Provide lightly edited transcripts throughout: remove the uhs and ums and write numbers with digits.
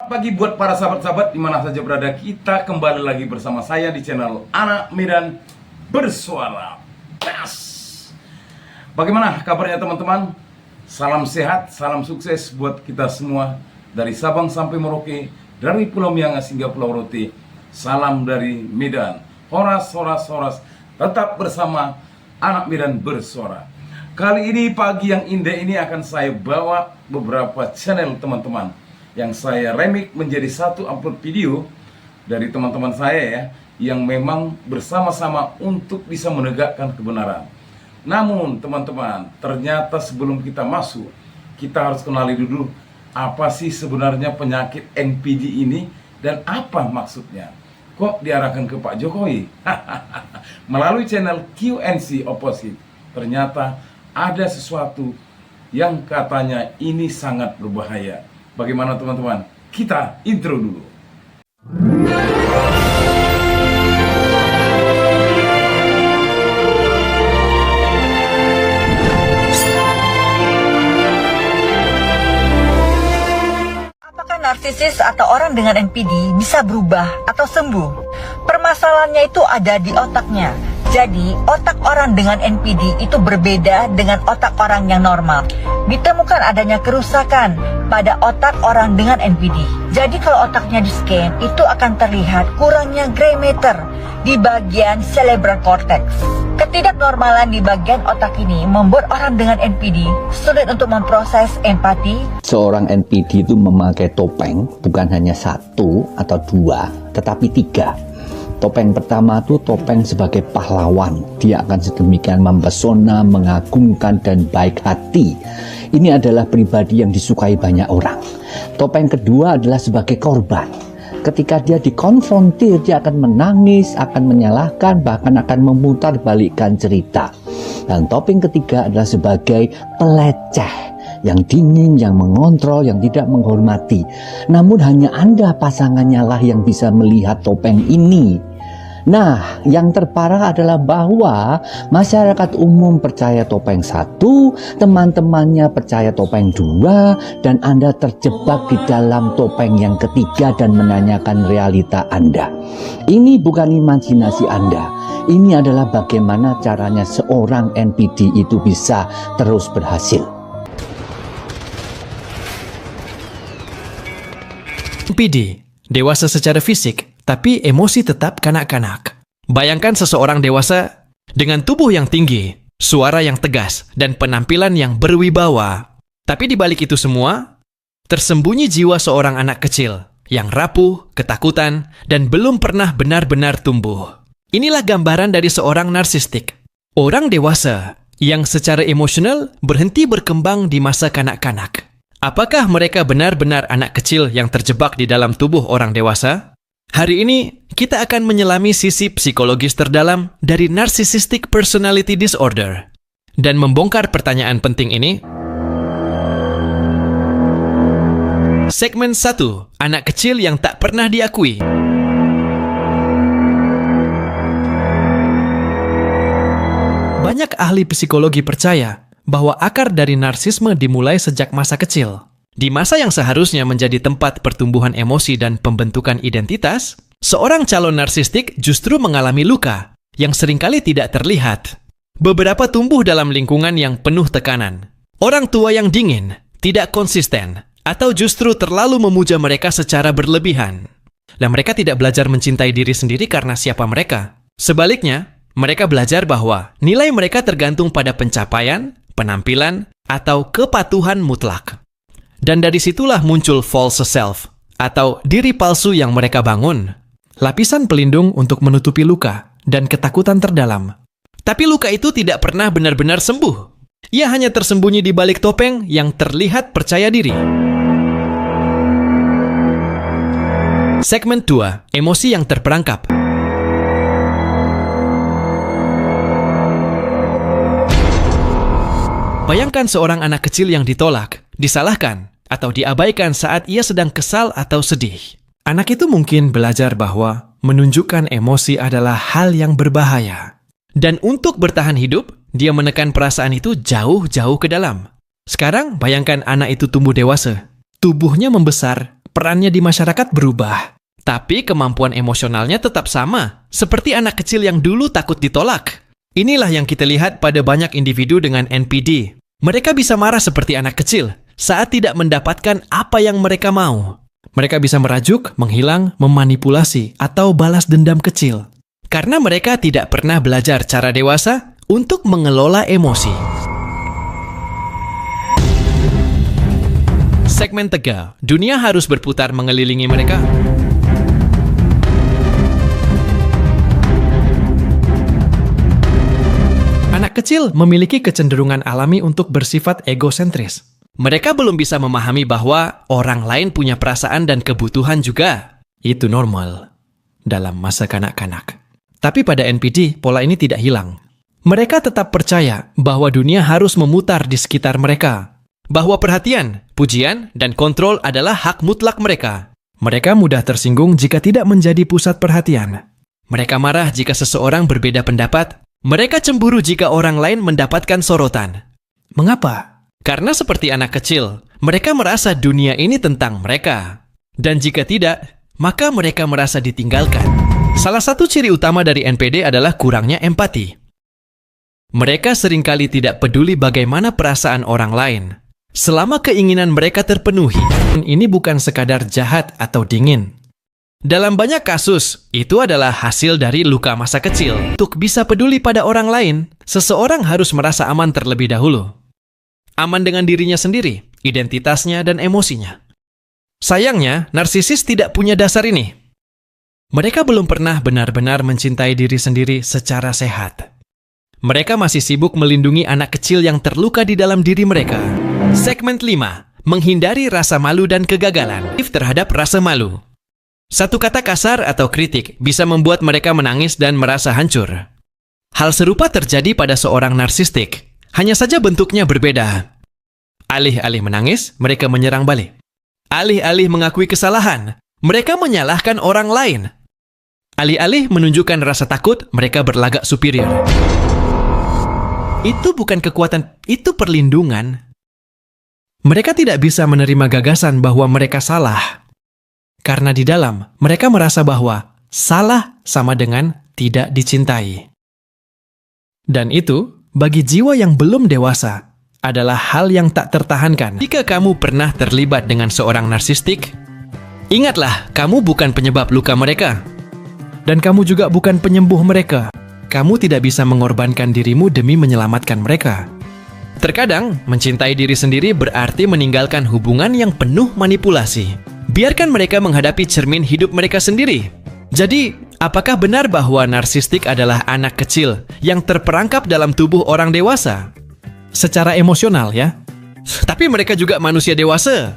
Pagi buat para sahabat-sahabat di mana saja berada, kita kembali lagi bersama saya di channel Anak Medan Bersuara. Yes. Bagaimana kabarnya teman-teman? Salam sehat, salam sukses buat kita semua dari Sabang sampai Merauke, dari Pulau Miangas hingga Pulau Rote. Salam dari Medan. Horas, horas, horas. Tetap bersama Anak Medan Bersuara. Kali ini pagi yang indah ini akan saya bawa beberapa channel teman-teman yang saya remix menjadi satu upload video dari teman-teman saya ya, yang memang bersama-sama untuk bisa menegakkan kebenaran. Namun teman-teman, ternyata sebelum kita masuk, kita harus kenali dulu apa sih sebenarnya penyakit NPD ini dan apa maksudnya. Kok diarahkan ke Pak Jokowi? Melalui channel QNC Opposite, ternyata ada sesuatu yang katanya ini sangat berbahaya. Bagaimana teman-teman? Kita intro dulu. Apakah narsisis atau orang dengan NPD bisa berubah atau sembuh? Permasalahannya itu ada di otaknya. Jadi, otak orang dengan NPD itu berbeda dengan otak orang yang normal. Ditemukan adanya kerusakan pada otak orang dengan NPD. Jadi kalau otaknya di-scan, itu akan terlihat kurangnya gray matter di bagian cerebral cortex. Ketidaknormalan di bagian otak ini membuat orang dengan NPD sulit untuk memproses empati. Seorang NPD itu memakai topeng bukan hanya satu atau dua, tetapi tiga. Topeng pertama itu topeng sebagai pahlawan. Dia akan sedemikian mempesona, mengagumkan, dan baik hati. Ini adalah pribadi yang disukai banyak orang. Topeng kedua adalah sebagai korban. Ketika dia dikonfrontir, dia akan menangis, akan menyalahkan, bahkan akan memutarbalikkan cerita. Dan topeng ketiga adalah sebagai peleceh, yang dingin, yang mengontrol, yang tidak menghormati. Namun hanya Anda pasangannya lah yang bisa melihat topeng ini. Nah, yang terparah adalah bahwa masyarakat umum percaya topeng satu, teman-temannya percaya topeng dua, dan Anda terjebak di dalam topeng yang ketiga dan menanyakan realita Anda. Ini bukan imajinasi Anda. Ini adalah bagaimana caranya seorang NPD itu bisa terus berhasil. NPD, dewasa secara fisik, tapi emosi tetap kanak-kanak. Bayangkan seseorang dewasa dengan tubuh yang tinggi, suara yang tegas, dan penampilan yang berwibawa. Tapi di balik itu semua, tersembunyi jiwa seorang anak kecil yang rapuh, ketakutan, dan belum pernah benar-benar tumbuh. Inilah gambaran dari seorang narsistik. Orang dewasa yang secara emosional berhenti berkembang di masa kanak-kanak. Apakah mereka benar-benar anak kecil yang terjebak di dalam tubuh orang dewasa? Hari ini, kita akan menyelami sisi psikologis terdalam dari Narcissistic Personality Disorder. Dan membongkar pertanyaan penting ini. Segmen 1. Anak kecil yang tak pernah diakui. Banyak ahli psikologi percaya bahwa akar dari narsisme dimulai sejak masa kecil. Di masa yang seharusnya menjadi tempat pertumbuhan emosi dan pembentukan identitas, seorang calon narsistik justru mengalami luka yang seringkali tidak terlihat. Beberapa tumbuh dalam lingkungan yang penuh tekanan. Orang tua yang dingin, tidak konsisten, atau justru terlalu memuja mereka secara berlebihan. Dan mereka tidak belajar mencintai diri sendiri karena siapa mereka. Sebaliknya, mereka belajar bahwa nilai mereka tergantung pada pencapaian, penampilan, atau kepatuhan mutlak. Dan dari situlah muncul false self, atau diri palsu yang mereka bangun. Lapisan pelindung untuk menutupi luka dan ketakutan terdalam. Tapi luka itu tidak pernah benar-benar sembuh. Ia hanya tersembunyi di balik topeng yang terlihat percaya diri. Segmen 2. Emosi yang terperangkap. Bayangkan seorang anak kecil yang ditolak, disalahkan, atau diabaikan saat ia sedang kesal atau sedih. Anak itu mungkin belajar bahwa menunjukkan emosi adalah hal yang berbahaya. Dan untuk bertahan hidup, dia menekan perasaan itu jauh-jauh ke dalam. Sekarang bayangkan anak itu tumbuh dewasa. tubuhnya membesar, perannya di masyarakat berubah. Tapi kemampuan emosionalnya tetap sama, seperti anak kecil yang dulu takut ditolak. Inilah yang kita lihat pada banyak individu dengan NPD. Mereka bisa marah seperti anak kecil saat tidak mendapatkan apa yang mereka mau. Mereka bisa merajuk, menghilang, memanipulasi, atau balas dendam kecil. Karena mereka tidak pernah belajar cara dewasa untuk mengelola emosi. Segmen 3, dunia harus berputar mengelilingi mereka. Anak kecil memiliki kecenderungan alami untuk bersifat egosentris. Mereka belum bisa memahami bahwa orang lain punya perasaan dan kebutuhan juga. Itu normal dalam masa kanak-kanak. Tapi pada NPD, pola ini tidak hilang. Mereka tetap percaya bahwa dunia harus memutar di sekitar mereka. Bahwa perhatian, pujian, dan kontrol adalah hak mutlak mereka. Mereka mudah tersinggung jika tidak menjadi pusat perhatian. Mereka marah jika seseorang berbeda pendapat. Mereka cemburu jika orang lain mendapatkan sorotan. Mengapa? Karena seperti anak kecil, mereka merasa dunia ini tentang mereka. Dan jika tidak, maka mereka merasa ditinggalkan. Salah satu ciri utama dari NPD adalah kurangnya empati. Mereka seringkali tidak peduli bagaimana perasaan orang lain, selama keinginan mereka terpenuhi. Ini bukan sekadar jahat atau dingin. Dalam banyak kasus, itu adalah hasil dari luka masa kecil. Untuk bisa peduli pada orang lain, seseorang harus merasa aman terlebih dahulu. Aman dengan dirinya sendiri, identitasnya, dan emosinya. Sayangnya, narsisis tidak punya dasar ini. Mereka belum pernah benar-benar mencintai diri sendiri secara sehat. Mereka masih sibuk melindungi anak kecil yang terluka di dalam diri mereka. Segmen 5, menghindari rasa malu dan kegagalan. Terhadap rasa malu. Satu kata kasar atau kritik bisa membuat mereka menangis dan merasa hancur. Hal serupa terjadi pada seorang narsistik, hanya saja bentuknya berbeda. Alih-alih menangis, mereka menyerang balik. Alih-alih mengakui kesalahan, mereka menyalahkan orang lain. Alih-alih menunjukkan rasa takut, mereka berlagak superior. Itu bukan kekuatan, itu perlindungan. Mereka tidak bisa menerima gagasan bahwa mereka salah. Karena di dalam, mereka merasa bahwa salah sama dengan tidak dicintai. Dan itu, bagi jiwa yang belum dewasa, adalah hal yang tak tertahankan. Jika kamu pernah terlibat dengan seorang narsistik, ingatlah, kamu bukan penyebab luka mereka. Dan kamu juga bukan penyembuh mereka. Kamu tidak bisa mengorbankan dirimu demi menyelamatkan mereka. Terkadang, mencintai diri sendiri berarti meninggalkan hubungan yang penuh manipulasi. Biarkan mereka menghadapi cermin hidup mereka sendiri. Jadi, apakah benar bahwa narsistik adalah anak kecil yang terperangkap dalam tubuh orang dewasa? Secara emosional ya. Tapi mereka juga manusia dewasa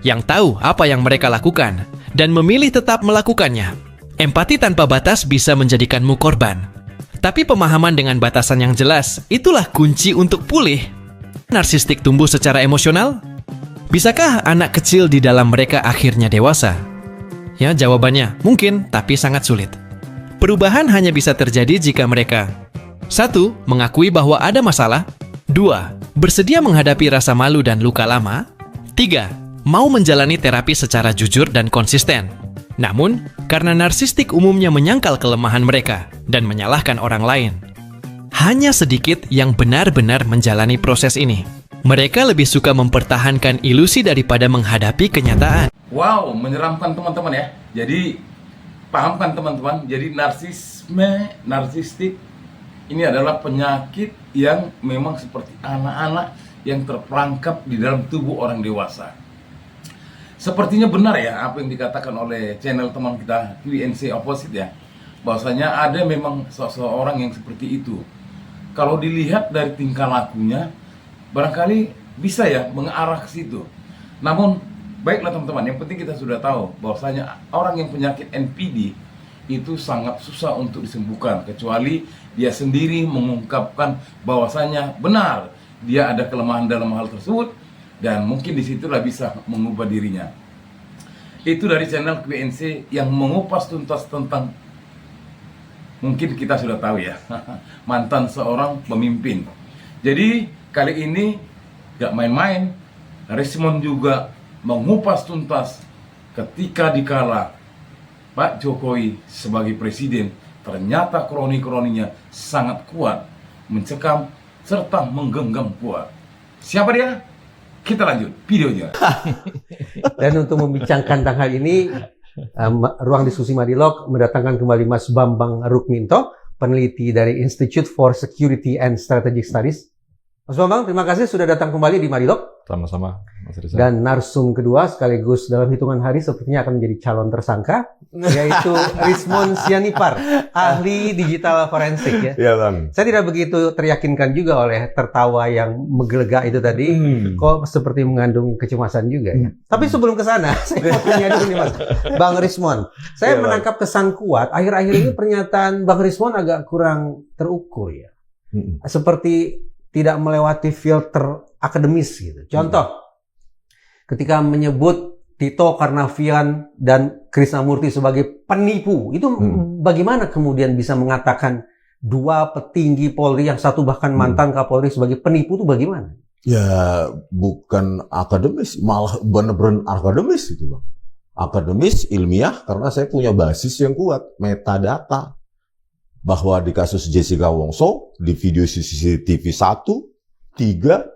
yang tahu apa yang mereka lakukan dan memilih tetap melakukannya. Empati tanpa batas bisa menjadikanmu korban. Tapi pemahaman dengan batasan yang jelas, itulah kunci untuk pulih. Narsistik tumbuh secara emosional? Bisakah anak kecil di dalam mereka akhirnya dewasa? Ya, jawabannya mungkin, tapi sangat sulit. Perubahan hanya bisa terjadi jika mereka 1. Mengakui bahwa ada masalah. 2. Bersedia menghadapi rasa malu dan luka lama. 3. Mau menjalani terapi secara jujur dan konsisten. Namun, karena narsistik umumnya menyangkal kelemahan mereka dan menyalahkan orang lain, hanya sedikit yang benar-benar menjalani proses ini. Mereka lebih suka mempertahankan ilusi daripada menghadapi kenyataan. Wow, menyeramkan teman-teman ya. Jadi, pahamkan teman-teman. Jadi narsistik ini adalah penyakit yang memang seperti anak-anak yang terperangkap di dalam tubuh orang dewasa. Sepertinya benar ya apa yang dikatakan oleh channel teman kita QNC Opposite ya, bahwasanya ada memang seseorang yang seperti itu. Kalau dilihat dari tingkah lakunya, barangkali bisa ya mengarah ke situ. Namun baiklah teman-teman, yang penting kita sudah tahu bahwasanya orang yang penyakit NPD itu sangat susah untuk disembuhkan, kecuali dia sendiri mengungkapkan bahwasanya benar dia ada kelemahan dalam hal tersebut, dan mungkin disitulah bisa mengubah dirinya. Itu dari channel QNC yang mengupas tuntas tentang, mungkin kita sudah tahu ya, mantan seorang pemimpin. Jadi kali ini gak main-main, Rismond juga mengupas tuntas ketika dikala Pak Jokowi sebagai presiden ternyata kroni-kroninya sangat kuat, mencekam serta menggenggam kuat. Siapa dia? Kita lanjut videonya. Dan untuk membincangkan tentang hal ini, Ruang Diskusi Marilog mendatangkan kembali Mas Bambang Rukminto, peneliti dari Institute for Security and Strategic Studies. Mas Bambang, terima kasih sudah datang kembali di Marilog. Sama-sama, Mas Rizal. Dan narsum kedua sekaligus dalam hitungan hari sepertinya akan menjadi calon tersangka, yaitu Rismond Sianipar, ahli digital forensik ya. Iya, Bang. Saya tidak begitu teryakinkan juga oleh tertawa yang menggelegak itu tadi, kok seperti mengandung kecemasan juga ya. Tapi sebelum ke sana, saya mau tanya dulu nih Mas, Bang Rismond. Saya Iya, Bang. menangkap kesan kuat, akhir-akhir ini pernyataan Bang Rismond agak kurang terukur ya. Seperti tidak melewati filter akademis gitu. Contoh, ketika menyebut Tito Karnavian dan Krisnamurti sebagai penipu, itu bagaimana kemudian bisa mengatakan dua petinggi Polri yang satu bahkan mantan Kapolri sebagai penipu itu bagaimana? Ya, bukan akademis, malah benar-benar akademis itu, Bang. Akademis, ilmiah, karena saya punya basis yang kuat, metadata. Bahwa di kasus Jessica Wongso, di video CCTV 1, 3, 7,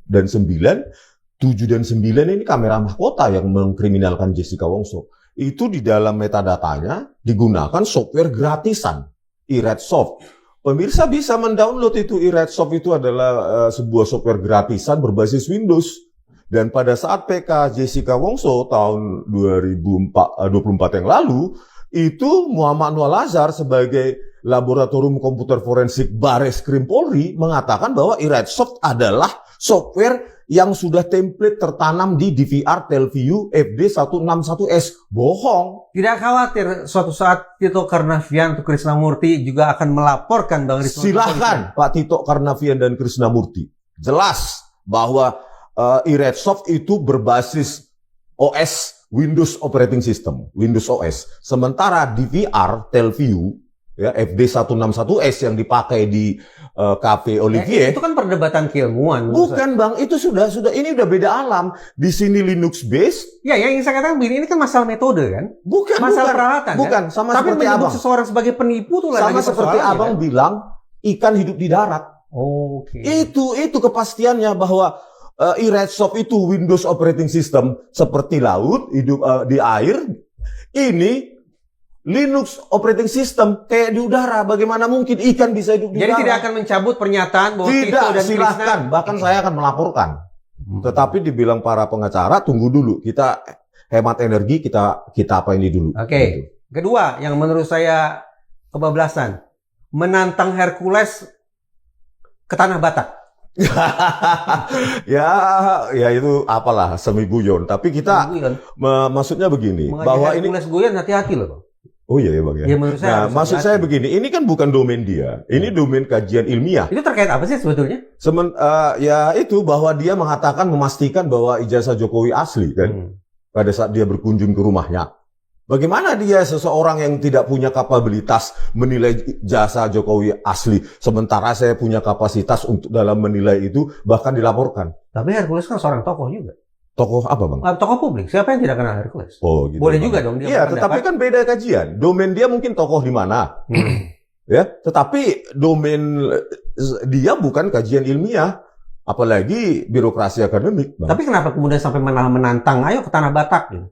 dan 9, 7 dan 9 ini kamera mahkota yang mengkriminalkan Jessica Wongso. Itu di dalam metadatanya digunakan software gratisan, iRedSoft. Pemirsa bisa mendownload itu. iRedSoft itu adalah sebuah software gratisan berbasis Windows. Dan pada saat PK Jessica Wongso tahun 2024 yang lalu, itu Muhammad Anwar Lazar sebagai Laboratorium Komputer Forensik Bareskrim Polri mengatakan bahwa iRedSoft adalah software yang sudah template tertanam di DVR Telview FD161S. Bohong. Tidak khawatir suatu saat Tito Karnavian atau Krisnamurti juga akan melaporkan Bang Rismond? Silahkan Pak Tito Karnavian dan Krisnamurti. Jelas bahwa iRedSoft itu berbasis OS Windows Operating System, Windows OS. Sementara DVR Telview ya FD161S yang dipakai di Cafe Olivier. Itu kan perdebatan keilmuan. Bukan Bang, itu sudah ini udah beda alam. Di sini Linux based. Ya, yang ingin saya katakan begini, ini kan masalah metode kan? Bukan, masalah bukan. peralatan Bukan, kan? sama Tapi seperti menyebut Abang. seseorang sebagai penipu tuh Sama seperti Abang kan? bilang ikan hidup di darat. Oke. Itu kepastiannya bahwa iRedSoft itu Windows Operating System seperti laut, hidup di air. Ini Linux Operating System kayak di udara. Bagaimana mungkin ikan bisa hidup di Jadi udara? tidak akan mencabut pernyataan bahwa Tito Tidak, dan silahkan. Krisna. Bahkan saya akan melaporkan. Tetapi dibilang para pengacara, tunggu dulu. Kita hemat energi, kita apa ini dulu. Oke. Kedua, yang menurut saya kebablasan. Menantang Hercules ke Tanah Batak. ya itu apalah semi guyon. Tapi kita maksudnya begini, bahwa ini Hercules guyon hati-hati loh, Bang. Oh iya ya Bang ya. Ya, menurut saya Nah, harus maksud hati-hati. saya begini, ini kan bukan domain dia. Ini domain kajian ilmiah. Itu terkait apa sih sebetulnya? Ya itu bahwa dia memastikan bahwa ijazah Jokowi asli kan. Pada saat dia berkunjung ke rumahnya. Bagaimana dia seseorang yang tidak punya kapabilitas menilai jasa Jokowi asli, sementara saya punya kapasitas untuk dalam menilai itu, bahkan dilaporkan. Tapi Hercules kan seorang tokoh juga. Tokoh apa Bang? Tokoh publik. Siapa yang tidak kenal Hercules? Oh, gitu, Boleh Bang. juga dong dia Iya, berpendapat. tetapi kan beda kajian. Domain dia mungkin tokoh di mana. Ya, tetapi domain dia bukan kajian ilmiah, apalagi birokrasi akademik, Bang. Tapi kenapa kemudian sampai menantang, ayo ke Tanah Batak gitu?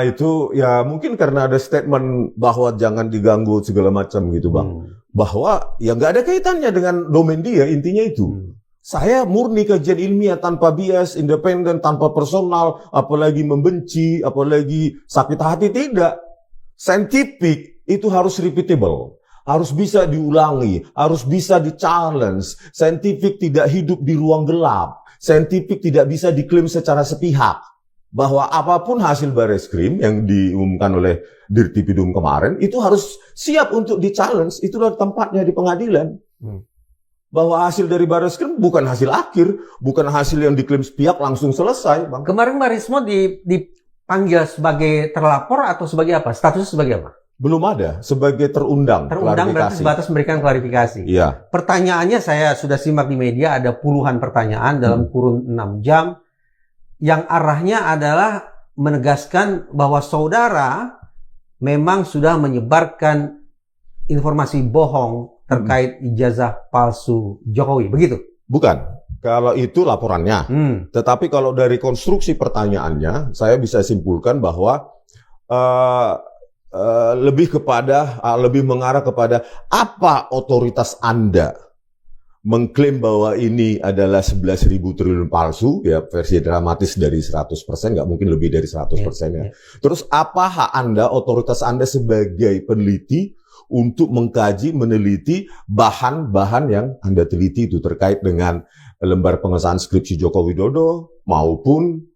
Itu ya mungkin karena ada statement bahwa jangan diganggu segala macam gitu Bang. Bahwa ya nggak ada kaitannya dengan domain dia, intinya itu. Saya murni kajian ilmiah tanpa bias, independen, tanpa personal, apalagi membenci, apalagi sakit hati, tidak. Scientific itu harus repeatable. Harus bisa diulangi, harus bisa di-challenge. Scientific tidak hidup di ruang gelap. Scientific tidak bisa diklaim secara sepihak. Bahwa apapun hasil Bareskrim yang diumumkan oleh Dirtipidum kemarin, itu harus siap untuk di-challenge. Itulah tempatnya di pengadilan. Bahwa hasil dari Bareskrim bukan hasil akhir, bukan hasil yang diklaim sepihak langsung selesai, Bang. Kemarin Mbak Rismond dipanggil sebagai terlapor atau sebagai apa? Statusnya sebagai apa? Belum ada, sebagai terundang Terundang berarti sebatas memberikan klarifikasi. Iya. Pertanyaannya saya sudah simak di media, ada puluhan pertanyaan dalam kurun 6 jam. yang arahnya adalah menegaskan bahwa saudara memang sudah menyebarkan informasi bohong terkait ijazah palsu Jokowi, begitu? Bukan. Kalau itu laporannya. Tetapi kalau dari konstruksi pertanyaannya, saya bisa simpulkan bahwa lebih mengarah kepada apa otoritas Anda mengklaim bahwa ini adalah 11.000 triliun palsu, ya versi dramatis dari 100%, nggak mungkin lebih dari 100% ya. Terus apa hak Anda, otoritas Anda sebagai peneliti untuk mengkaji, meneliti bahan-bahan yang Anda teliti itu terkait dengan lembar pengesahan skripsi Joko Widodo maupun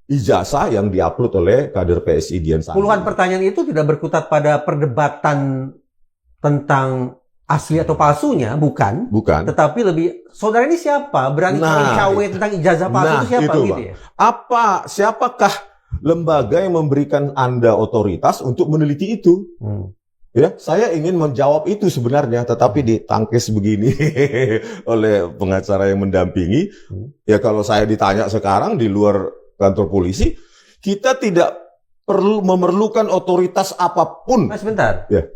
ijazah yang diupload oleh kader PSI Dian Sandi. Puluhan pertanyaan itu tidak berkutat pada perdebatan tentang asli atau palsunya, bukan. Tetapi lebih, saudara ini siapa? Berani cawe tentang ijazah palsu itu siapa? Itu, gitu ya? Siapakah lembaga yang memberikan Anda otoritas untuk meneliti itu? Ya, saya ingin menjawab itu sebenarnya, tetapi ditangkis begini oleh pengacara yang mendampingi. Ya kalau saya ditanya sekarang di luar kantor polisi, kita tidak memerlukan otoritas apapun. Mas, sebentar. Ya.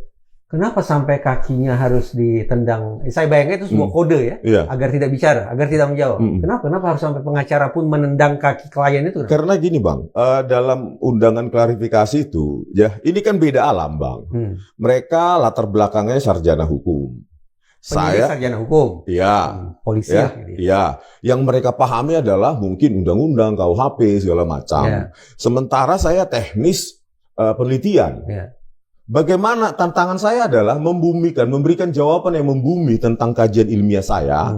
Kenapa sampai kakinya harus ditendang? Saya bayangkan itu sebuah kode ya, agar tidak bicara, agar tidak menjawab. Kenapa harus sampai pengacara pun menendang kaki klien itu? Karena gini Bang, dalam undangan klarifikasi itu, ya ini kan beda alam Bang. Mereka latar belakangnya sarjana hukum. Saya sarjana hukum. Iya. Polisi. Iya. Yang mereka pahami adalah mungkin undang-undang, KUHP segala macam. Sementara saya teknis penelitian. Bagaimana tantangan saya adalah memberikan jawaban yang membumi tentang kajian ilmiah saya,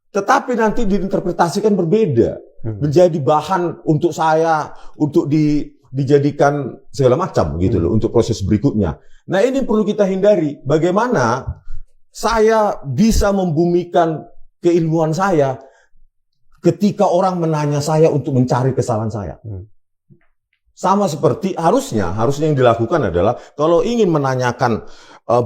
tetapi nanti diinterpretasikan berbeda, menjadi bahan untuk saya, untuk dijadikan segala macam gitu loh, untuk proses berikutnya. Nah ini perlu kita hindari, bagaimana saya bisa membumikan keilmuan saya ketika orang menanya saya untuk mencari kesalahan saya. Sama seperti harusnya yang dilakukan adalah kalau ingin menanyakan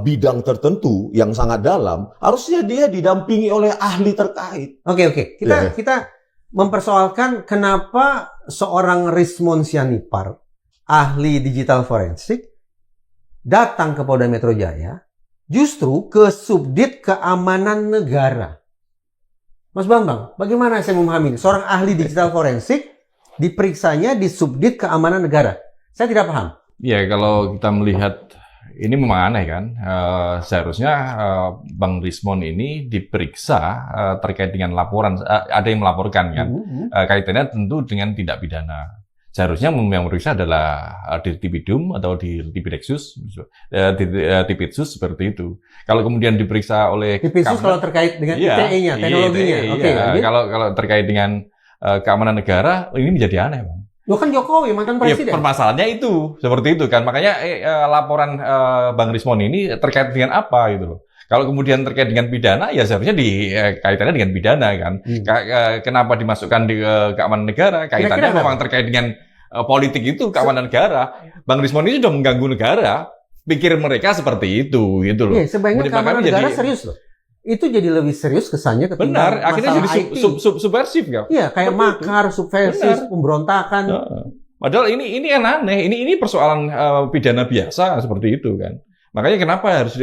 bidang tertentu yang sangat dalam, harusnya dia didampingi oleh ahli terkait. Oke. Kita mempersoalkan kenapa seorang Rismon Sianipar, ahli digital forensik, datang ke Polda Metro Jaya justru ke Subdit Keamanan Negara. Mas Bambang, bagaimana saya memahami ini? Seorang ahli digital forensik diperiksanya di Subdit Keamanan Negara. Saya tidak paham. Ya, kalau kita melihat ini memang aneh kan. Seharusnya Bang Rismon ini diperiksa terkait dengan laporan. Ada yang melaporkan kan. Kaitannya tentu dengan tindak pidana. Seharusnya yang memeriksa adalah Dirtipidum atau Dirtipidexus, Tipidsus seperti itu. Kalau kemudian diperiksa oleh Tipidsus kalau terkait dengan ITE-nya, teknologinya. Kalau terkait dengan keamanan negara, ini menjadi aneh, Bang. Loh kan Jokowi, mantan presiden. Permasalahannya itu, seperti itu kan. Makanya laporan Bang Rismon ini terkait dengan apa gitu loh. Kalau kemudian terkait dengan pidana, ya seharusnya kaitannya dengan pidana kan. Kenapa dimasukkan di keamanan negara? Kaitannya memang terkait dengan politik itu, keamanan negara. Bang Rismon ini sudah mengganggu negara. Pikir mereka seperti itu gitu loh. Iya, sebaiknya keamanan negara serius loh. Itu jadi lebih serius kesannya ketimbang akhirnya jadi subversif ya. Iya, kayak makar, subversif, pemberontakan. Padahal ini yang aneh. Ini persoalan pidana biasa seperti itu kan. Makanya kenapa harus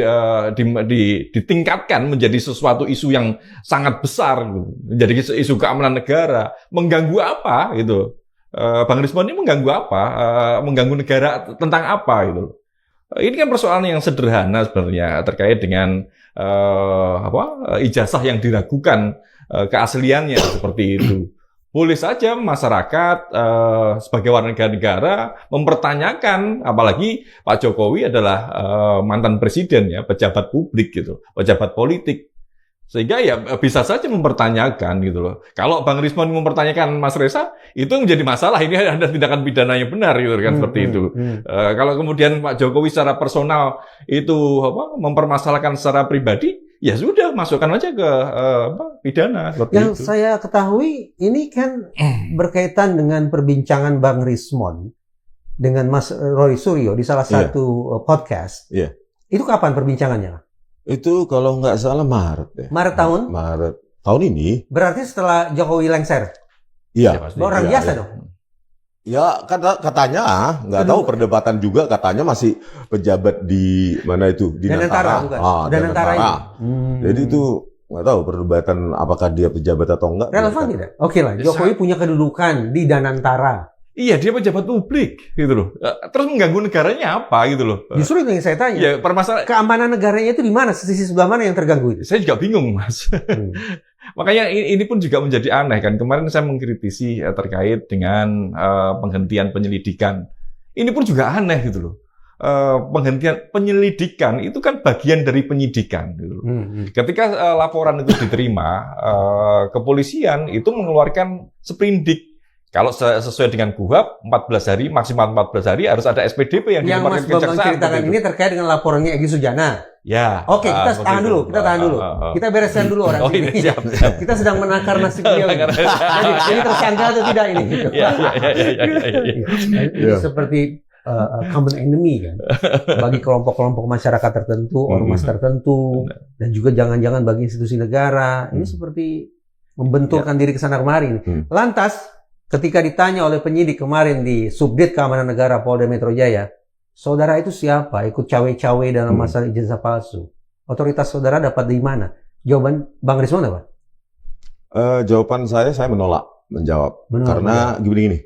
ditingkatkan menjadi sesuatu isu yang sangat besar, menjadi isu keamanan negara. Mengganggu apa gitu? Bang Rismon ini mengganggu apa? Mengganggu negara tentang apa gitu? Ini kan persoalan yang sederhana sebenarnya terkait dengan ijazah yang diragukan keasliannya seperti itu. Boleh saja masyarakat sebagai warga negara mempertanyakan, apalagi Pak Jokowi adalah mantan presiden ya, pejabat publik gitu, pejabat politik. Sehingga ya bisa saja mempertanyakan gitu loh. Kalau Bang Rismon mempertanyakan Mas Reza, itu menjadi masalah. Ini ada tindakan pidana yang benar gitu kan, seperti itu. Kalau kemudian Pak Jokowi secara personal itu mempermasalahkan secara pribadi, ya sudah masukkan aja ke pidana. Yang itu. Saya ketahui ini kan berkaitan dengan perbincangan Bang Rismon dengan Mas Roy Suryo di salah satu podcast. Itu kapan perbincangannya? Itu kalau nggak salah Maret ya. Maret tahun? Maret tahun ini. Berarti setelah Jokowi lengser? Iya. pasti. Orang Iya, biasa iya. dong. Ya katanya nggak tahu perdebatan juga, katanya masih pejabat di mana itu di Danantara, bukan? Danantara itu. Jadi itu nggak tahu perdebatan apakah dia pejabat atau enggak. Relevan tidak? Oke lah, Jokowi punya kedudukan di Danantara. Iya, dia pejabat publik gitu loh. Terus mengganggu negaranya apa gitu loh. Justru itu yang saya tanya. Ya, permasalahan Keamanan negaranya itu di mana? Sisi sebelah mana yang terganggu itu? saya juga bingung, Mas. Makanya ini pun juga menjadi aneh kan. Kemarin saya mengkritisi terkait dengan penghentian penyelidikan. Ini pun juga aneh gitu loh. Penghentian penyelidikan itu kan bagian dari penyidikan gitu loh. Ketika laporan itu diterima, kepolisian itu mengeluarkan sprindik. Kalau sesuai dengan KUHP, 14 hari, maksimal 14 hari harus ada SPDP yang Yang Mas dikeluarkan Bambang kejaksaan. ceritakan ini terkait dengan laporannya Egy Sujana. Ya. Oke, kita tahan dulu, kita bereskan dulu orang ini. ini. Siap. Kita sedang menakar nasib beliau. Jadi ini tersangka atau tidak ini? Ya. Ini seperti common enemy kan, bagi kelompok-kelompok masyarakat tertentu, ormas tertentu, dan juga jangan-jangan bagi institusi negara. Ini seperti membenturkan diri ke sana kemari. Lantas, ketika ditanya oleh penyidik kemarin di Subdit Keamanan Negara Polda Metro Jaya, saudara itu siapa? Ikut cawe-cawe dalam masalah ijazah palsu. Otoritas saudara dapat di mana? Jawaban Bang Rismon apa? Jawaban saya menjawab. Menolak, Karena gini.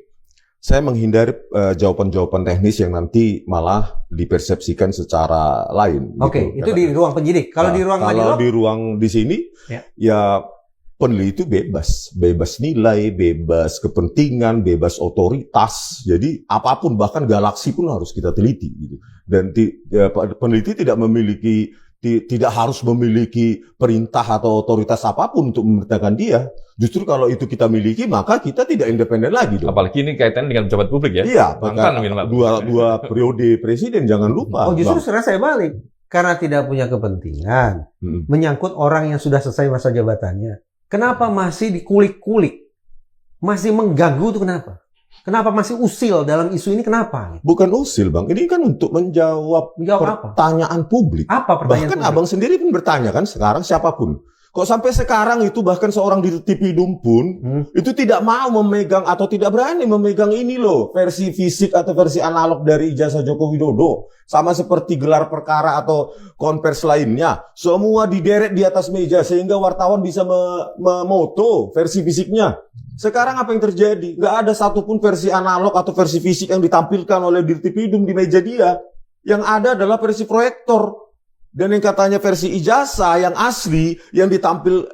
Saya menghindari jawaban-jawaban teknis yang nanti malah dipersepsikan secara lain. Oke, gitu. itu di ruang penyidik. Kalau di ruang Kalau Madilog, di ruang di sini, ya peneliti bebas nilai, bebas kepentingan, bebas otoritas. Jadi apapun, bahkan galaksi pun harus kita teliti. Gitu. Dan peneliti tidak harus memiliki perintah atau otoritas apapun untuk memerintahkan dia. Justru kalau itu kita miliki, maka kita tidak independen lagi dong. Apalagi ini kaitannya dengan pejabat publik ya. Iya, Mantan mungkin, Pak. dua periode presiden, jangan lupa. oh justru sekarang saya balik. Karena tidak punya kepentingan, menyangkut orang yang sudah selesai masa jabatannya. Kenapa masih dikulik-kulik? Masih mengganggu itu kenapa? Kenapa masih usil dalam isu ini, kenapa? Bukan usil, Bang. Ini kan untuk menjawab apa? pertanyaan publik. Apa pertanyaan Bahkan publik? Abang sendiri pun bertanya kan sekarang siapapun. Kok sampai sekarang itu bahkan seorang di TV pun itu tidak mau memegang atau tidak berani memegang ini loh, versi fisik atau versi analog dari ijazah Joko Widodo. Sama seperti gelar perkara atau konvers lainnya. Semua dideret di atas meja sehingga wartawan bisa memoto versi fisiknya. Sekarang apa yang terjadi? Nggak ada satupun versi analog atau versi fisik yang ditampilkan oleh Dirtipidum di meja dia. Yang ada adalah versi proyektor. Dan yang katanya versi ijazah yang asli yang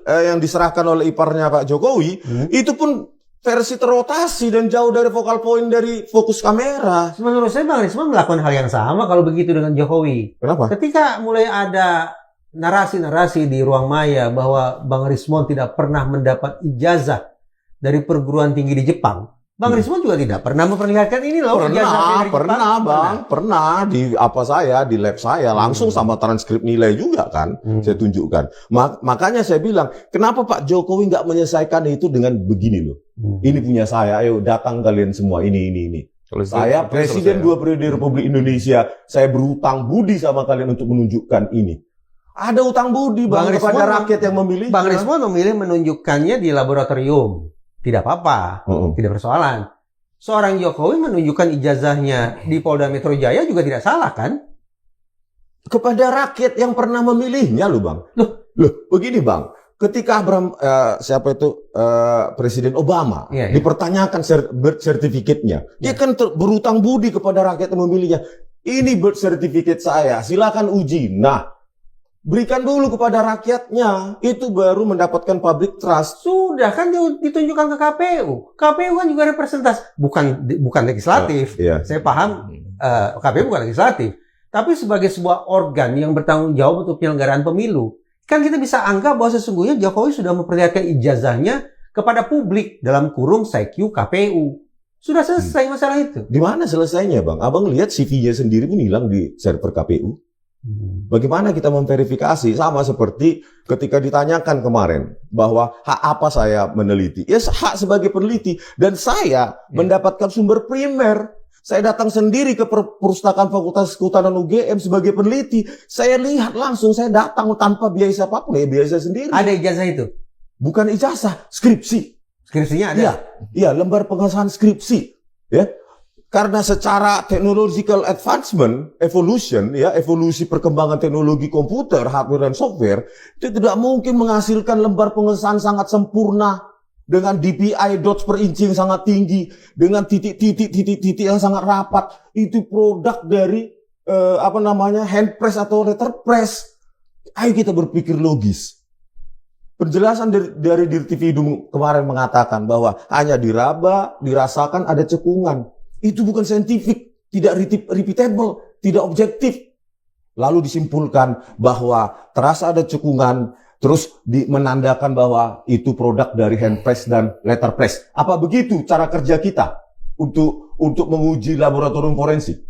yang diserahkan oleh iparnya Pak Jokowi, itu pun versi terrotasi dan jauh dari focal point dari fokus kamera. Menurut saya Bang Rismon melakukan hal yang sama kalau begitu dengan Jokowi. Kenapa? Ketika mulai ada narasi-narasi di ruang maya bahwa Bang Rismon tidak pernah mendapat ijazah dari perguruan tinggi di Jepang, Bang Rismon juga tidak pernah memperlihatkan ini loh. Pernah di di lab saya langsung sama transkrip nilai juga kan saya tunjukkan. Makanya saya bilang, kenapa Pak Jokowi nggak menyelesaikan itu dengan begini loh. Ini punya saya, ayo datang kalian semua ini. Saya presiden 2 periode Republik Indonesia, saya berutang budi sama kalian untuk menunjukkan ini. Ada utang budi kepada rakyat yang memilih. Bang Rismon memilih menunjukkannya di laboratorium. Tidak apa-apa, tidak persoalan. Seorang Jokowi menunjukkan ijazahnya di Polda Metro Jaya juga tidak salah kan? Kepada rakyat yang pernah memilihnya loh Bang. Loh, begini Bang. Ketika Presiden Obama dipertanyakan birth certificate-nya, dia kan berutang budi kepada rakyat yang memilihnya. Ini birth certificate saya, silakan uji. Nah, berikan dulu kepada rakyatnya, itu baru mendapatkan public trust. Sudah kan ditunjukkan ke KPU. KPU kan juga representasi, bukan legislatif. Saya paham KPU bukan legislatif, tapi sebagai sebuah organ yang bertanggung jawab untuk penyelenggaraan pemilu, kan kita bisa anggap bahwa sesungguhnya Jokowi sudah memperlihatkan ijazahnya kepada publik dalam kurung SEQ KPU. Sudah selesai masalah itu. Di mana selesainya, Bang? Abang lihat CV-nya sendiri pun hilang di server KPU. Bagaimana kita memverifikasi? Sama seperti ketika ditanyakan kemarin bahwa hak apa saya meneliti. Ya hak sebagai peneliti. Dan saya mendapatkan sumber primer. Saya datang sendiri ke perpustakaan Fakultas Kehutanan UGM sebagai peneliti. Saya lihat langsung, saya datang tanpa biaya siapapun. Ya biaya saya sendiri. Ada ijazah itu? Bukan ijazah, skripsi. Skripsinya ada. Iya, iya, lembar pengesahan skripsi, ya. Karena secara technological advancement, evolusi perkembangan teknologi komputer, hardware dan software, itu tidak mungkin menghasilkan lembar pengesahan sangat sempurna dengan DPI dots per inci yang sangat tinggi, dengan titik-titik yang sangat rapat. Itu produk dari hand press atau letter press. Ayo kita berpikir logis. Penjelasan dari Dirtividum kemarin mengatakan bahwa hanya diraba, dirasakan ada cekungan. Itu bukan saintifik, tidak repeatable, tidak objektif. Lalu disimpulkan bahwa terasa ada cekungan, terus menandakan bahwa itu produk dari hand press dan letter press. Apa begitu cara kerja kita untuk menguji laboratorium forensik?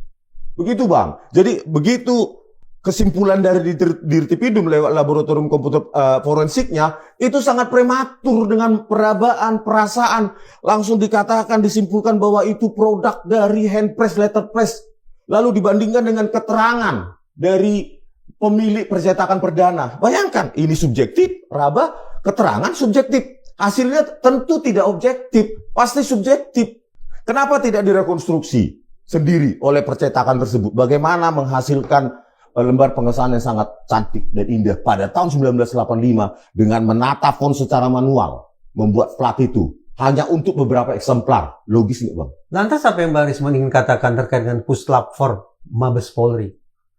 Begitu, Bang. Jadi begitu kesimpulan dari Dirtividum lewat laboratorium komputer forensiknya itu sangat prematur dengan perabaan, perasaan. Langsung dikatakan, disimpulkan bahwa itu produk dari hand press, letter press. Lalu dibandingkan dengan keterangan dari pemilik percetakan perdana. Bayangkan, ini subjektif, raba, keterangan subjektif. Hasilnya tentu tidak objektif, pasti subjektif. Kenapa tidak direkonstruksi sendiri oleh percetakan tersebut? Bagaimana menghasilkan lembar pengesahan yang sangat cantik dan indah pada tahun 1985 dengan menata font secara manual, membuat plat itu hanya untuk beberapa eksemplar. Logis nggak, Bang? Lantas apa yang Bang Rismon ingin katakan terkait dengan puslap for Mabes Polri?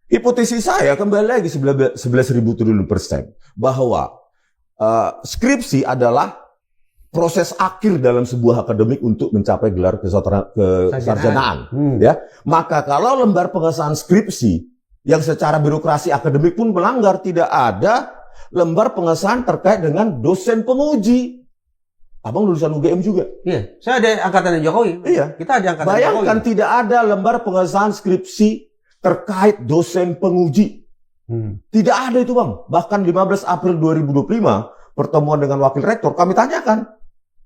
Hipotesis saya kembali lagi 11.000 triliun persen bahwa skripsi adalah proses akhir dalam sebuah akademik untuk mencapai gelar kesarjanaan. Ya, maka kalau lembar pengesahan skripsi yang secara birokrasi akademik pun melanggar, tidak ada lembar pengesahan terkait dengan dosen penguji. Abang lulusan UGM juga. Iya, saya ada angkatan Jokowi. Iya. Kita ada angkatan Bayangkan Jokowi. tidak ada lembar pengesahan skripsi terkait dosen penguji. Tidak ada itu, Bang. Bahkan 15 April 2025, pertemuan dengan wakil rektor, kami tanyakan.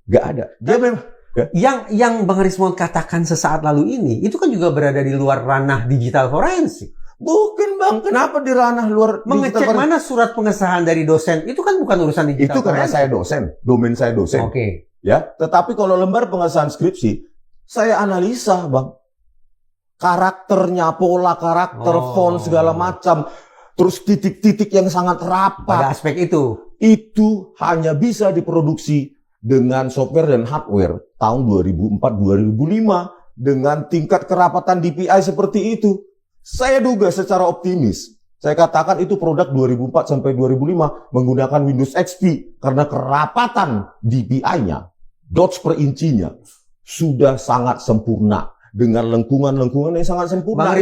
Nggak ada. Dia memang... Yang Bang Rismon katakan sesaat lalu ini, itu kan juga berada di luar ranah digital forensik. Bukan, Bang, kenapa di ranah luar mengecek mana surat pengesahan dari dosen itu kan bukan urusan digital. Itu karena saya dosen, domain saya dosen. Oke. Ya, tetapi kalau lembar pengesahan skripsi, saya analisa, Bang. Karakternya, pola karakter, font segala macam, terus titik-titik yang sangat rapat. Pada aspek itu hanya bisa diproduksi dengan software dan hardware tahun 2004-2005 dengan tingkat kerapatan DPI seperti itu. Saya duga secara optimis, saya katakan itu produk 2004 sampai 2005 menggunakan Windows XP karena kerapatan DPI-nya, dots per incinya sudah sangat sempurna dengan lengkungan-lengkungan yang sangat sempurna.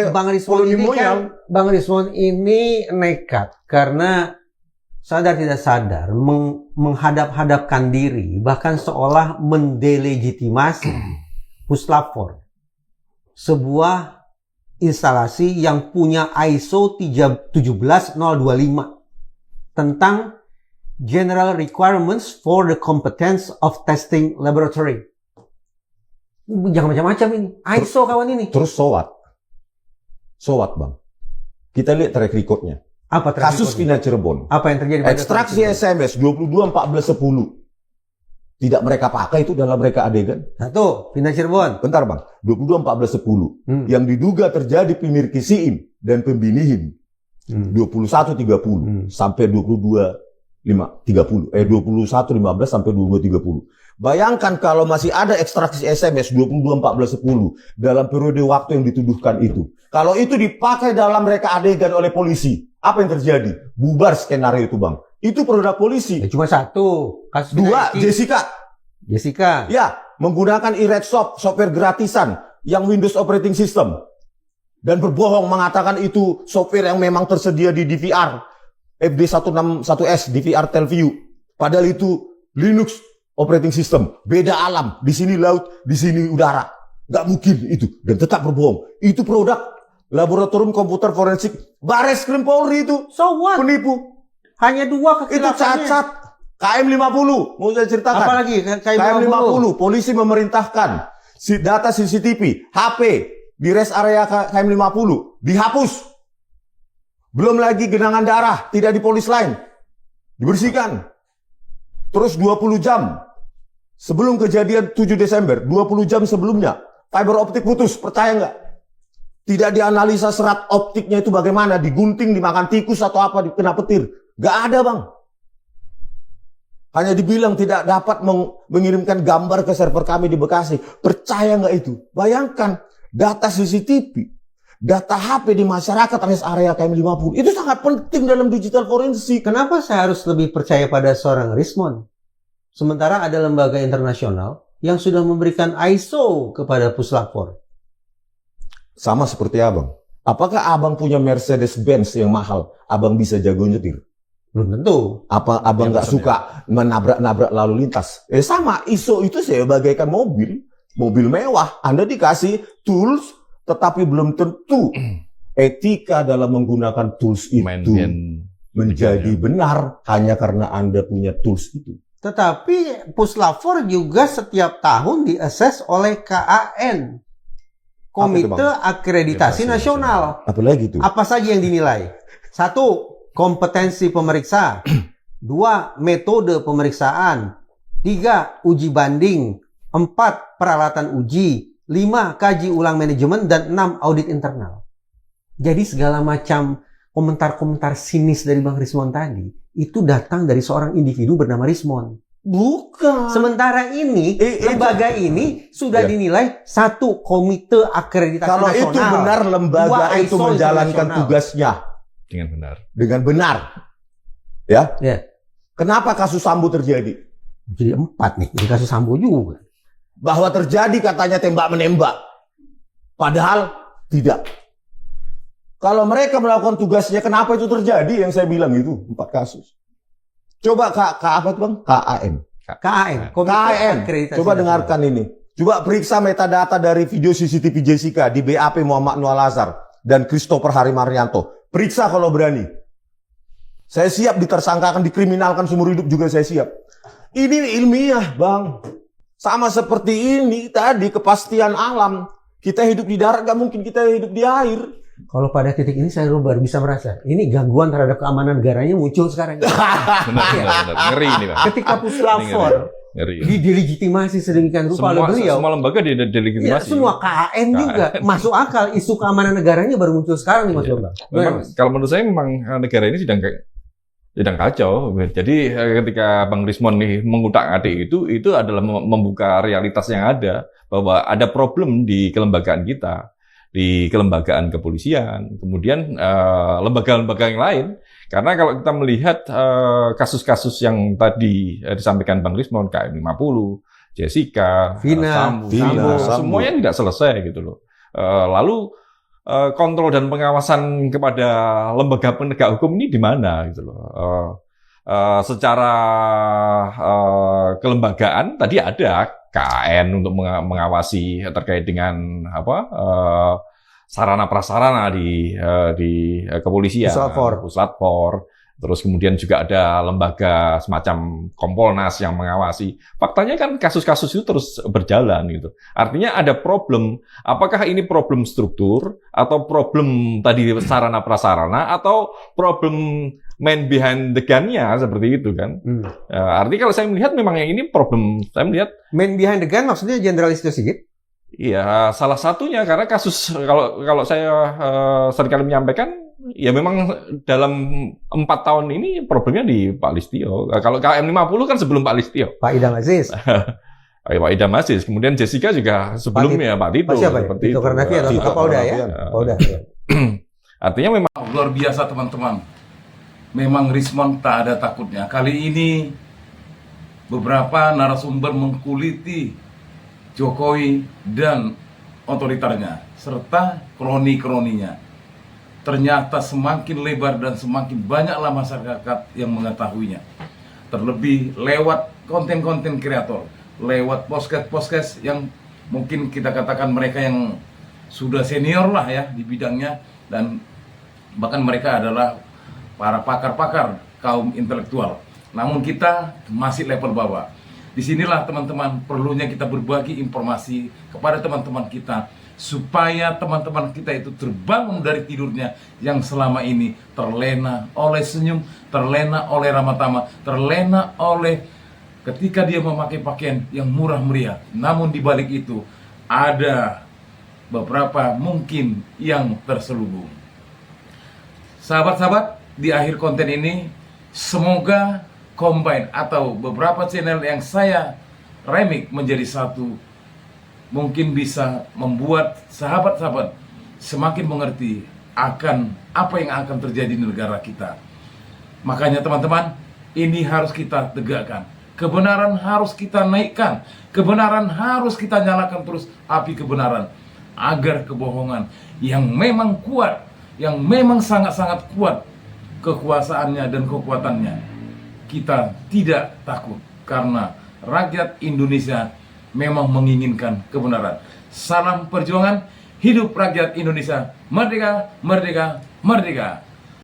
Bang Rismon ini nekat karena sadar tidak sadar menghadap-hadapkan diri, bahkan seolah mendelegitimasi puslap for sebuah instalasi yang punya ISO 17025 tentang General Requirements for the Competence of Testing Laboratory. Jangan macam-macam ini. ISO kawan ini. Terus SOWAT, Bang. Kita lihat track record-nya. Apa track Kasus record-nya? Vina Cirebon. Apa yang terjadi pada Ekstraksi SMS 22.14.10. Tidak mereka pakai itu dalam reka adegan. Satu, Vina Cirebon. Bentar, Bang. 22.14.10. Yang diduga terjadi pemirkisiin dan pembinihin. 21.30 sampai 21.15 sampai 22.30. Bayangkan kalau masih ada ekstraksi SMS 22.14.10 dalam periode waktu yang dituduhkan itu. Kalau itu dipakai dalam reka adegan oleh polisi, apa yang terjadi? Bubar skenario itu, Bang. Itu produk polisi. Ya, cuma satu. Kasus Dua, Jessica. Ya, menggunakan iRedSoft, software gratisan yang Windows Operating System. Dan berbohong mengatakan itu software yang memang tersedia di DVR. FD161S, DVR Telview. Padahal itu Linux Operating System. Beda alam. Di sini laut, di sini udara. Nggak mungkin itu. Dan tetap berbohong. Itu produk Laboratorium Komputer Forensik Bareskrim Polri itu. So what? Penipu. Hanya dua Itu kekilafannya. cacat. KM50, mau saya ceritakan. Apalagi KM50, polisi memerintahkan data CCTV, HP di rest area KM50 dihapus. Belum lagi genangan darah, tidak di polis lain. Dibersihkan. Terus 20 jam Sebelum kejadian 7 Desember, 20 jam sebelumnya, fiber optik putus, percaya nggak? Tidak dianalisa serat optiknya itu bagaimana, digunting, dimakan tikus atau apa, kena petir. Nggak ada, Bang. Hanya dibilang tidak dapat mengirimkan gambar ke server kami di Bekasi. Percaya nggak itu? Bayangkan, data CCTV, data HP di masyarakat rest area KM50, itu sangat penting dalam digital forensik. Kenapa saya harus lebih percaya pada seorang Rismond? Sementara ada lembaga internasional yang sudah memberikan ISO kepada Puslap 4. Sama seperti abang. Apakah abang punya Mercedes-Benz yang mahal? Abang bisa jago nyetir? Belum tentu. Apa abang nggak suka menabrak-nabrak lalu lintas? Sama, ISO itu saya bagaikan mobil mewah. Anda dikasih tools, tetapi belum tentu etika dalam menggunakan tools itu menjadi benar hanya karena Anda punya tools itu. Tetapi Puslap 4 juga setiap tahun diassess oleh KAN, Komite Akreditasi Nasional. Apalagi itu? Apa saja yang dinilai? 1. Kompetensi pemeriksa. 2. Metode pemeriksaan. 3. Uji banding. 4. Peralatan uji. 5. Kaji ulang manajemen. Dan 6. Audit internal. Jadi segala macam komentar-komentar sinis dari Bang Rismond tadi itu datang dari seorang individu bernama Rismond. Bukan. Sementara ini, lembaga ini sudah dinilai 1. Komite Akreditasi Kalau Nasional. itu benar lembaga 2. itu ISO menjalankan internasional. tugasnya dengan benar. Ya. Kenapa kasus Sambo terjadi? Jadi 4 nih, di kasus Sambo juga. Bahwa terjadi katanya tembak-menembak. Padahal tidak. Kalau mereka melakukan tugasnya, kenapa itu terjadi? Yang saya bilang itu 4 kasus. Coba apa tuh Bang? KAN. KAN. Coba dengarkan ini. Coba periksa metadata dari video CCTV Jessica di BAP Muhammad Nur Al-Azhar dan Christopher Harimaryanto. Periksa kalau berani. Saya siap ditersangkakan, dikriminalkan seumur hidup juga saya siap. Ini ilmiah, Bang. Sama seperti ini tadi, kepastian alam. Kita hidup di darat, gak mungkin kita hidup di air. Kalau pada titik ini saya baru bisa merasa, ini gangguan terhadap keamanan negaranya muncul sekarang. Benar. Ngeri ini, Pak. Ketika Puslap 4 didelegitimasi sedemikian rupa oleh beliau. Semua lembaga didelegitimasi. Ya, semua KAN juga. Masuk akal, isu keamanan negaranya baru muncul sekarang nih Mas Bambang. Memang, kalau menurut saya memang negara ini sedang kacau. Jadi ketika Bang Rismond nih mengutak-atik itu adalah membuka realitas yang ada, bahwa ada problem di kelembagaan kita, di kelembagaan kepolisian, kemudian lembaga-lembaga yang lain. Karena kalau kita melihat kasus-kasus yang tadi disampaikan Bang Rismond, KM50, Jessica, Sambo, semuanya tidak selesai gitu loh. Lalu kontrol dan pengawasan kepada lembaga penegak hukum ini di mana gitu loh. Secara kelembagaan tadi ada KAN untuk mengawasi terkait dengan sarana prasarana di kepolisian, Puslap 4. Terus kemudian juga ada lembaga semacam Kompolnas yang mengawasi. Faktanya kan kasus-kasus itu terus berjalan gitu. Artinya ada problem. Apakah ini problem struktur atau problem tadi sarana prasarana atau problem man behind the gun-nya seperti itu kan? Artinya kalau saya melihat memang yang ini problem. Saya melihat man behind the gun maksudnya Jenderal Listio Sigit? Iya, salah satunya karena kasus kalau saya seringkali menyampaikan, ya memang dalam 4 tahun ini problemnya di Pak Listio. Kalau KM50 kan sebelum Pak Listio. Pak Idam Aziz. Pak Idam Aziz. Kemudian Jessica juga sebelumnya Pak Tito. Siapa seperti Tito Karnavian atau Polda ya? Polda. Artinya memang luar biasa teman-teman. Memang Rismond tak ada takutnya. Kali ini beberapa narasumber mengkuliti Jokowi dan otoritarnya serta kroni-kroninya. Ternyata semakin lebar dan semakin banyaklah masyarakat yang mengetahuinya. Terlebih lewat konten-konten kreator, lewat podcast-podcast yang mungkin kita katakan mereka yang sudah senior lah ya di bidangnya, dan bahkan mereka adalah para pakar-pakar kaum intelektual. Namun kita masih level bawah. Disinilah teman-teman perlunya kita berbagi informasi kepada teman-teman kita, supaya teman-teman kita itu terbangun dari tidurnya yang selama ini terlena oleh senyum, terlena oleh ramah tamah, terlena oleh ketika dia memakai pakaian yang murah meriah, namun di balik itu ada beberapa mungkin yang terselubung. Sahabat-sahabat, di akhir konten ini semoga combine atau beberapa channel yang saya remix menjadi satu mungkin bisa membuat sahabat-sahabat semakin mengerti akan apa yang akan terjadi di negara kita. Makanya teman-teman, ini harus kita tegakkan. Kebenaran harus kita naikkan. Kebenaran harus kita nyalakan terus api kebenaran. Agar kebohongan yang memang kuat, yang memang sangat-sangat kuat kekuasaannya dan kekuatannya, kita tidak takut. Karena rakyat Indonesia memang menginginkan kebenaran. Salam perjuangan, hidup rakyat Indonesia. Merdeka, merdeka, merdeka.